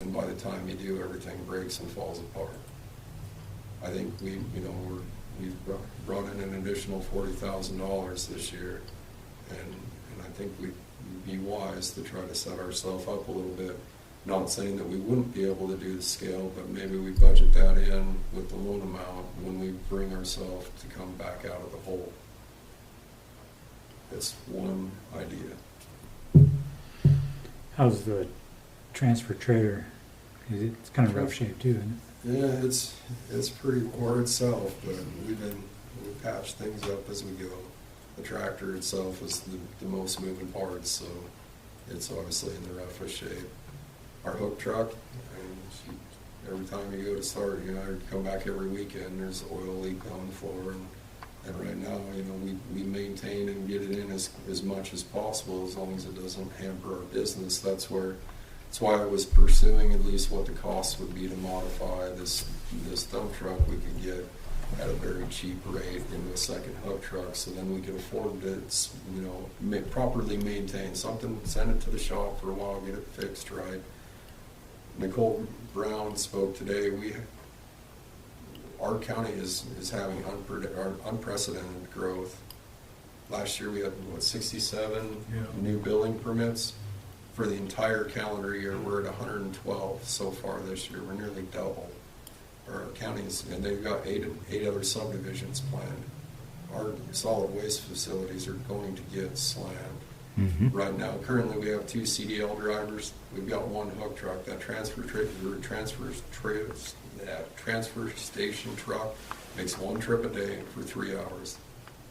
and by the time you do, everything breaks and falls apart. I think we've brought in an additional $40,000 this year, and I think we'd be wise to try to set ourselves up a little bit. Not saying that we wouldn't be able to do the scale, but maybe we budget that in with the loan amount when we bring ourselves to come back out of the hole. It's one idea. How's the transfer trailer? It's kind of rough shape too, isn't it? Yeah, it's pretty poor itself, but we patch things up as we go. The tractor itself is the most moving parts, so it's obviously in the roughest shape. Our hook truck, every time you go to start, I come back every weekend, there's oil leak on the floor, and right now, we maintain and get it in as much as possible, as long as it doesn't hamper our business. That's why I was pursuing at least what the cost would be to modify this dump truck we could get at a very cheap rate into a second hook truck, so then we could afford to, properly maintain something, send it to the shop for a while, get it fixed right. Nicole Brown spoke today. Our county is having unprecedented growth. Last year we had 67 new building permits. For the entire calendar year, we're at 112 so far this year. We're nearly double. Our counties, and they've got eight other subdivisions planned. Our solid waste facilities are going to get slammed. Mm-hmm. Right now, currently we have 2 CDL drivers. We've got 1 hook truck. That transfer station truck makes 1 trip a day for 3 hours.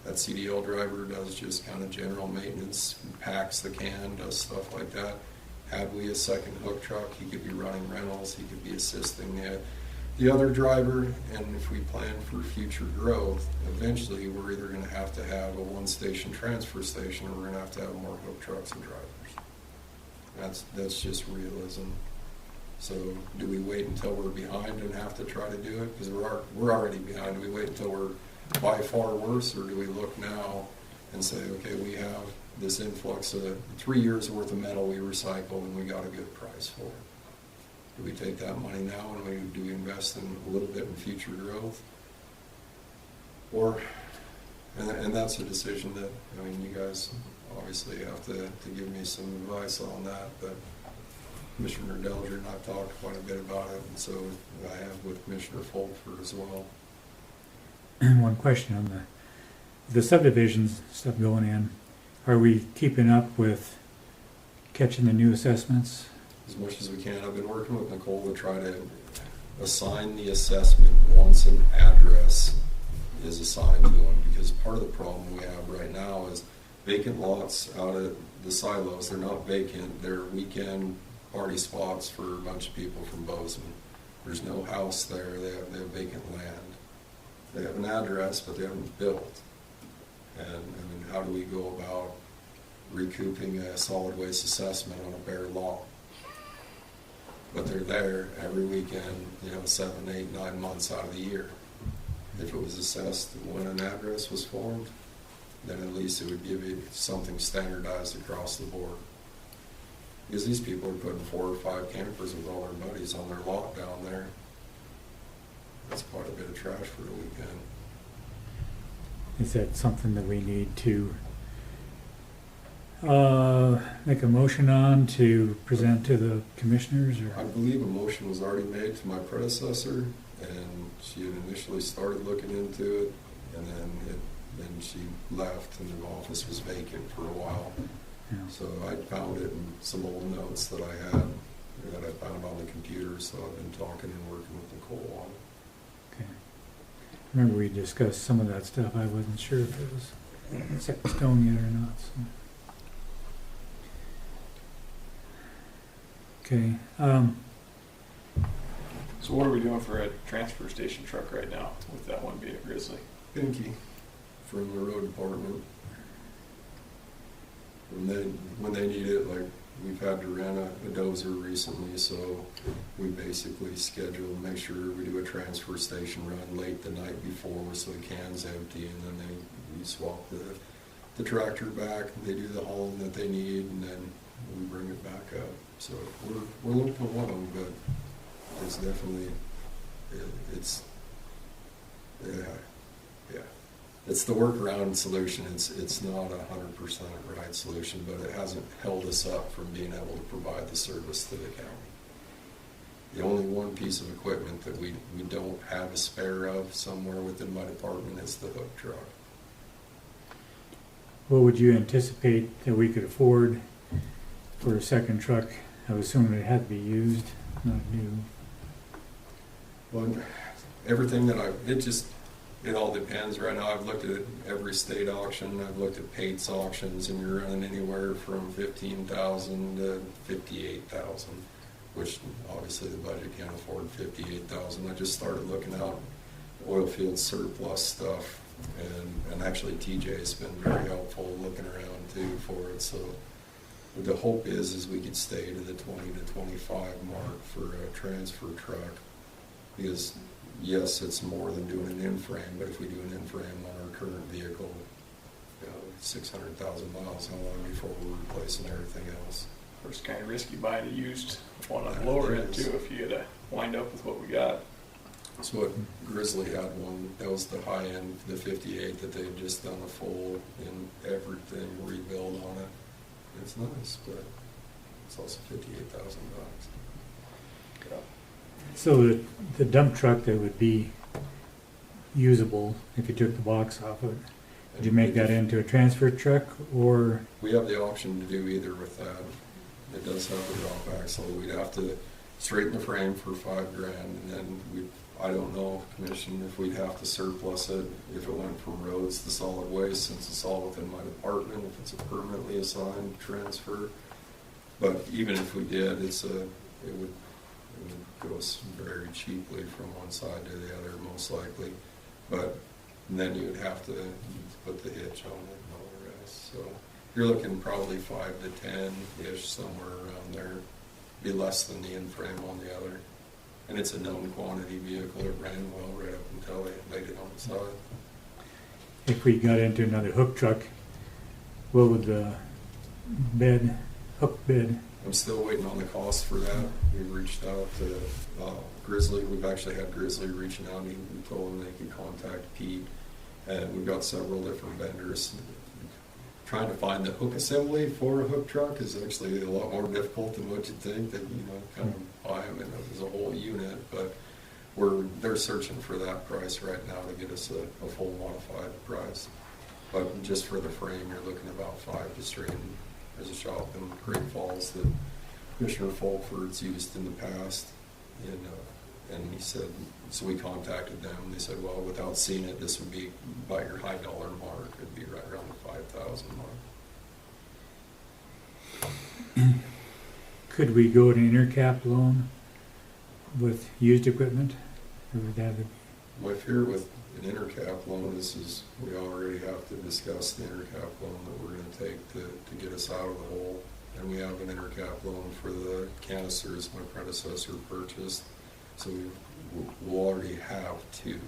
That CDL driver does just kind of general maintenance, packs the can, does stuff like that. Had we a second hook truck, he could be running rentals, he could be assisting the other driver, and if we plan for future growth, eventually we're either going to have a 1-station transfer station, or we're going to have more hook trucks and drivers. That's just realism. So do we wait until we're behind and have to try to do it? Because we're already behind. Do we wait until we're by far worse, or do we look now and say, okay, we have this influx of 3 years worth of metal we recycled and we got a good price for it? Do we take that money now and do we invest in a little bit in future growth? And that's a decision that, you guys obviously have to give me some advice on that, but Commissioner Delger and I've talked quite a bit about it, and so I have with Commissioner Fulford as well. One question on the subdivisions stuff going in. Are we keeping up with catching the new assessments? As much as we can. I've been working with Nicole to try to assign the assessment once an address is assigned to them, because part of the problem we have right now is vacant lots out of the silos. They're not vacant, they're weekend party spots for a bunch of people from Bozeman. There's no house there, they have vacant land. They have an address, but they haven't built. And how do we go about recouping a solid waste assessment on a bare lot? But they're there every weekend, 7, 8, 9 months out of the year. If it was assessed when an address was formed, then at least it would give you something standardized across the board. Because these people are putting 4 or 5 campers with all their buddies on their lot down there. That's quite a bit of trash for the weekend. Is that something that we need to make a motion on to present to the commissioners? Or? I believe a motion was already made to my predecessor, and she had initially started looking into it, and then she left, and the office was vacant for a while. Yeah. So I found it in some old notes that I had, that I found on the computer, so I've been talking and working with Nicole on it. Okay. I remember we discussed some of that stuff. I wasn't sure if it was set in stone yet or not. So. Okay. So what are we doing for a transfer station truck right now, with that one being a Grizzly? Pinky from the road department. When they need it, like we've had to rent a dozer recently, so we basically schedule, make sure we do a transfer station run late the night before so the can's empty, and then we swap the tractor back, they do the hauling that they need, and then we bring it back up. So we're looking for one of them, but it's definitely, it's, yeah. It's the workaround solution. It's not 100% right solution, but it hasn't held us up from being able to provide the service to the county. The only one piece of equipment that we don't have a spare of somewhere within my department is the hook truck. What would you anticipate that we could afford for a second truck? I was assuming it had to be used, not new. Well, everything that it all depends. Right now, I've looked at every state auction. I've looked at Pate's auctions, and you're running anywhere from $15,000 to $58,000, which obviously the budget can't afford $58,000. I just started looking out oil field surplus stuff, and actually TJ's been very helpful looking around too for it. So the hope is we could stay to the 20 to 25 mark for a transfer truck, because yes, it's more than doing an in-frame, but if we do an in-frame on our current vehicle, 600,000 miles, how long before we're replacing everything else? Of course, kind of risky buying a used one on the lower end too, if you had to wind up with what we got. So what Grizzly had one, that was the high end, the 58 that they had just done a full and everything rebuild on it. It's nice, but it's also $58,000. Yeah. So the dump truck that would be usable if you took the box off of it, would you make that into a transfer truck, or? We have the option to do either with that. It does have a drop axle. We'd have to straighten the frame for $5,000, and then I don't know, Commission, if we'd have to surplus it if it went from roads to solid waste, since it's all within my department, if it's a permanently assigned transfer. But even if we did, it would go very cheaply from one side to the other, most likely. But then you would have to put the hitch on it and all the rest. So you're looking probably 5 to 10-ish, somewhere around there. Be less than the in-frame on the other. And it's a known quantity vehicle. It ran well right up until they laid it on the side. If we got into another hook truck, what would the hook bed? I'm still waiting on the cost for that. We've reached out to Grizzly. We've actually had Grizzly reaching out. We told them they could contact Pete. And we've got several different vendors. Trying to find the hook assembly for a hook truck is actually a lot more difficult than what you'd think. That kind of buy them as a whole unit, but they're searching for that price right now to get us a full modified price. But just for the frame, you're looking about $5 to straighten. There's a shop in Great Falls that Commissioner Fulford's used in the past, and he said, so we contacted them. They said, well, without seeing it, this would be by your high dollar mark. It'd be right around the 5,000 mark. Could we go to intercap loan with used equipment, or would that be? My fear with an intercap loan is we already have to discuss the intercap loan that we're going to take to get us out of the hole. And we have an intercap loan for the canisters my predecessor purchased. So we'll already have two,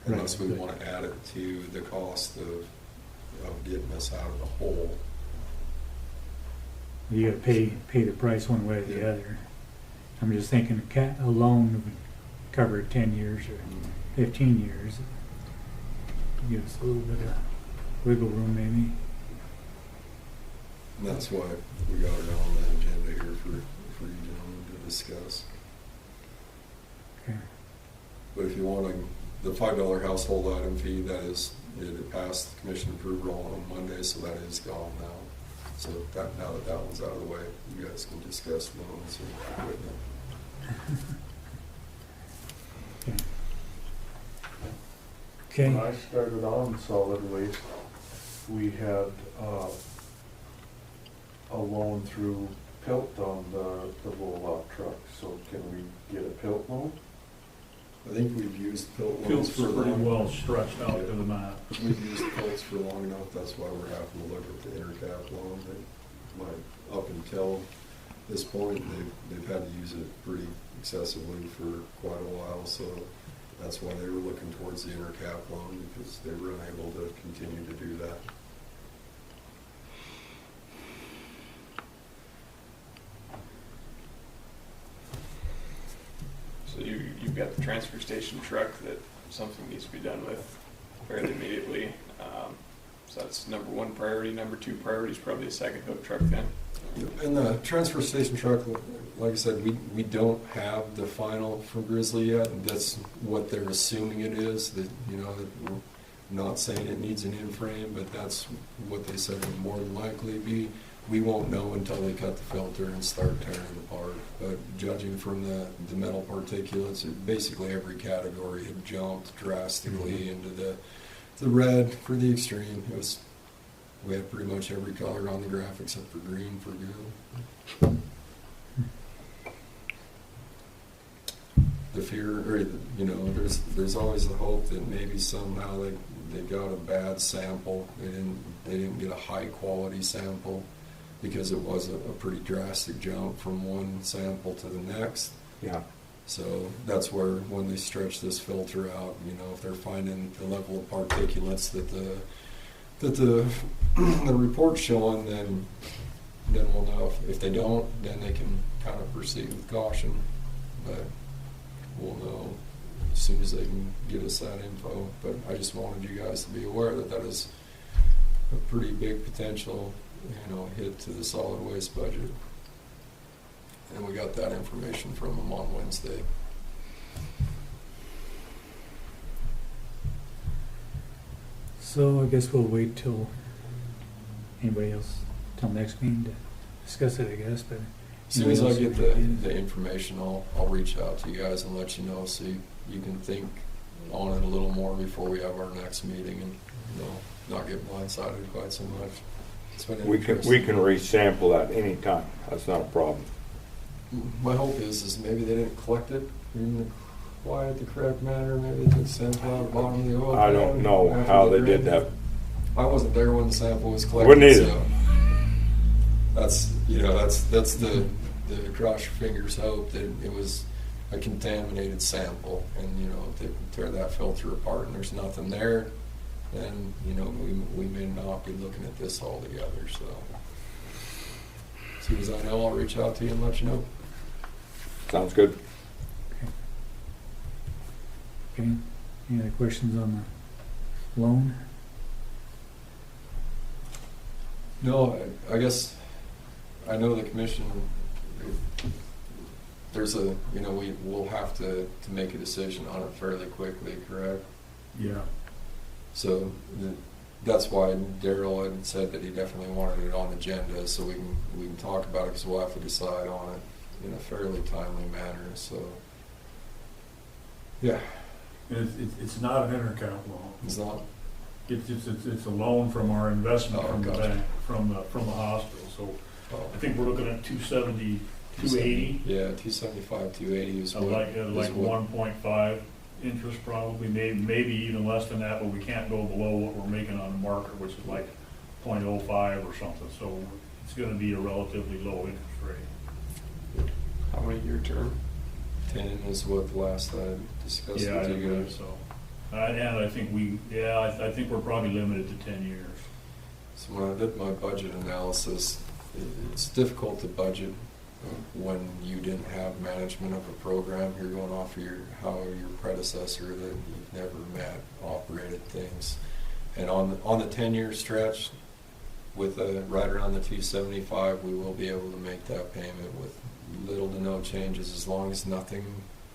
unless we want to add it to the cost of getting us out of the hole. You got to pay the price one way or the other. I'm just thinking a loan would cover 10 years or 15 years. Give us a little bit of wiggle room, maybe. And that's why we got it on the agenda here for you gentlemen to discuss. Okay. But if you want the $5 household item fee, it passed commission approval on Monday, so that is gone now. So now that one's out of the way, you guys can discuss loans and equipment. Okay. When I started on solid waste, we had a loan through PILT on the roll-off truck. So can we get a PILT loan? I think we've used PILT loans Field's for pretty long. well stretched out to the map. We've used PILTs for long enough. That's why we're having to look at the intercap loan. Up until this point, they've had to use it pretty excessively for quite a while. So that's why they were looking towards the intercap loan, because they were unable to continue to do that. you've got the transfer station truck that something needs to be done with fairly immediately. So that's number one priority. Number two priority is probably a second hook truck then. And the transfer station truck, like I said, we don't have the final from Grizzly yet. And that's what they're assuming it is. That, you know, that we're not saying it needs an in-frame, but that's what they said would more than likely be. We won't know until they cut the filter and start tearing it apart. But judging from the metal particulates, basically every category had jumped drastically into the red for the extreme. We had pretty much every color on the graph except for green for good. The fear, or you know, there's always the hope that maybe somehow they got a bad sample. They didn't get a high quality sample, because it was a pretty drastic jump from one sample to the next. Yeah. So that's where, when they stretch this filter out, you know, if they're finding the level of particulates that the report's showing, then we'll know. If they don't, then they can kind of proceed with caution. But we'll know as soon as they can give us that info. But I just wanted you guys to be aware that is a pretty big potential, you know, hit to the solid waste budget. And we got that information from them on Wednesday. So I guess we'll wait till anybody else, till next meeting to discuss it, I guess, but. As soon as I anybody get else- the information, I'll reach out to you guys and let you know, so you can think on it a little more before we have our next meeting, and, you know, not get blindsided quite so much. It's been We can resample that anytime. That's not a problem. My hope is maybe they didn't collect it in quite the correct manner. Maybe they took sample out of the bottom of the oil. I don't pan know after how the they did grade. that. I wasn't there when the sample was collected. Wouldn't either. So that's the cross your fingers hope that it was a contaminated sample, and you know, if they tear that filter apart and there's nothing there, then you know we may not be looking at this all together. So as soon as I know, I'll reach out to you and let you know. Sounds good. Okay, any other questions on the loan? No, I guess I know the commission. There's a, you know, we'll have to make a decision on it fairly quickly, correct? Yeah. So that's why Daryl had said that he definitely wanted it on the agenda, so we can talk about it, because we'll have to decide on it in a fairly timely manner. So yeah, It's not an intercount loan. it's not. It's a loan from our investment Oh, from the gotcha. bank, from the hospital. So Oh, I think we're looking at 270, 280, Yeah, 275, 280 is what. like is what- 1.5 interest probably, maybe even less than that, but we can't go below what we're making on the market, which is like 0.05 or something. So it's going to be a relatively low interest rate. How many year term? 10 is what the last I discussed Yeah, I with you agree. guys. So, and I think I think we're probably limited to 10 years. So when I did my budget analysis, it's difficult to budget when you didn't have management of a program. You're going off of how your predecessor that you've never met operated things. And on the 10-year stretch, with right around the 275, we will be able to make that payment with little to no changes, as long as nothing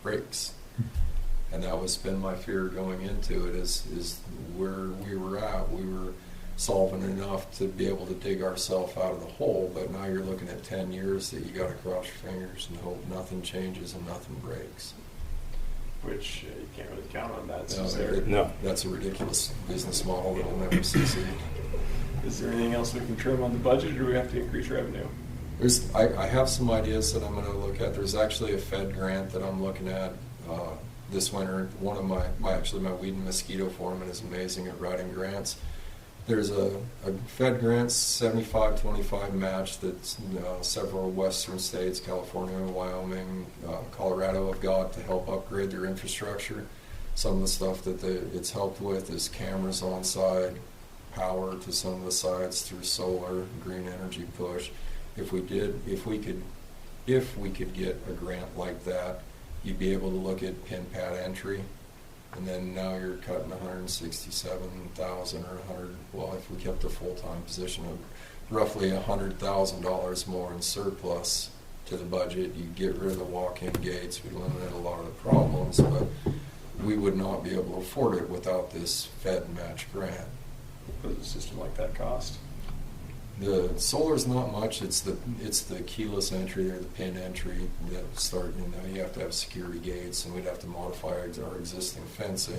breaks. And that was been my fear going into it, is where we were at. We were solvent enough to be able to dig ourselves out of the hole, but now you're looking at 10 years that you got to cross your fingers and hope nothing changes and nothing breaks. Which you can't really count on that. So No. That's a ridiculous business model that will never succeed. is there anything else we can trim on the budget, or do we have to increase revenue? I have some ideas that I'm going to look at. There's actually a Fed grant that I'm looking at this winter. One of my weed and mosquito foreman is amazing at writing grants. There's a Fed grant 75-25 match that several western states, California, Wyoming, Colorado, have got to help upgrade their infrastructure. Some of the stuff that it's helped with is cameras on site, power to some of the sites through solar, green energy push. If we could get a grant like that, you'd be able to look at pin pad entry, and then now you're cutting 167,000 or 100. Well, if we kept a full-time position, of roughly $100,000 more in surplus to the budget. You'd get rid of the walk-in gates. We'd eliminate a lot of the problems, but we would not be able to afford it without this Fed match grant. What does a system like that cost? The solar's not much. It's the keyless entry or the pin entry that start. You have to have security gates, and we'd have to modify our existing fencing